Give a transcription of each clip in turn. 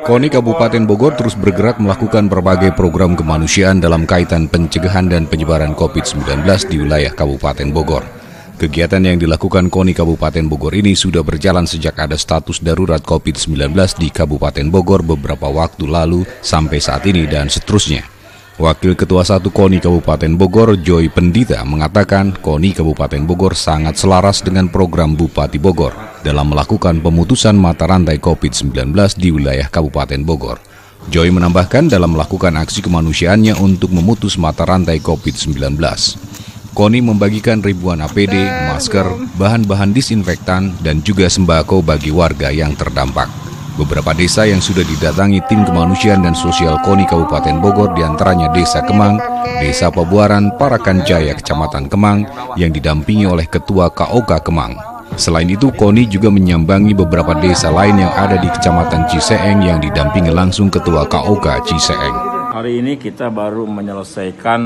KONI Kabupaten Bogor terus bergerak melakukan berbagai program kemanusiaan dalam kaitan pencegahan dan penyebaran COVID-19 di wilayah Kabupaten Bogor. Kegiatan yang dilakukan KONI Kabupaten Bogor ini sudah berjalan sejak ada status darurat COVID-19 di Kabupaten Bogor beberapa waktu lalu sampai saat ini dan seterusnya. Wakil Ketua 1 KONI Kabupaten Bogor, Joy Pendita, mengatakan KONI Kabupaten Bogor sangat selaras dengan program Bupati Bogor dalam melakukan pemutusan mata rantai COVID-19 di wilayah Kabupaten Bogor. Joy menambahkan dalam melakukan aksi kemanusiaannya untuk memutus mata rantai COVID-19. KONI membagikan ribuan APD, masker, bahan-bahan disinfektan, dan juga sembako bagi warga yang terdampak. Beberapa desa yang sudah didatangi tim kemanusiaan dan sosial KONI Kabupaten Bogor diantaranya Desa Kemang, Desa Pabuaran, Parakan Jaya, Kecamatan Kemang yang didampingi oleh Ketua KOK Kemang. Selain itu, KONI juga menyambangi beberapa desa lain yang ada di Kecamatan Ciseeng yang didampingi langsung Ketua KOK Ciseeng. Hari ini kita baru menyelesaikan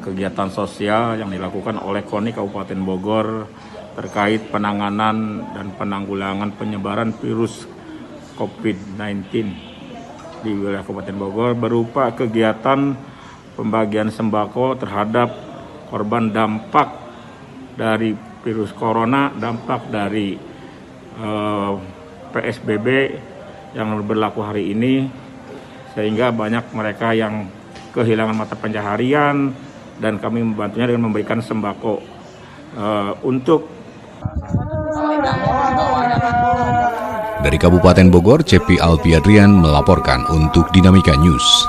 kegiatan sosial yang dilakukan oleh KONI Kabupaten Bogor terkait penanganan dan penanggulangan penyebaran virus COVID-19 di wilayah Kabupaten Bogor berupa kegiatan pembagian sembako terhadap korban dampak dari virus corona, dampak dari PSBB yang berlaku hari ini, sehingga banyak mereka yang kehilangan mata pencaharian dan kami membantunya dengan memberikan sembako untuk. Dari Kabupaten Bogor, Cepi Alpiadrian melaporkan untuk Dinamika News.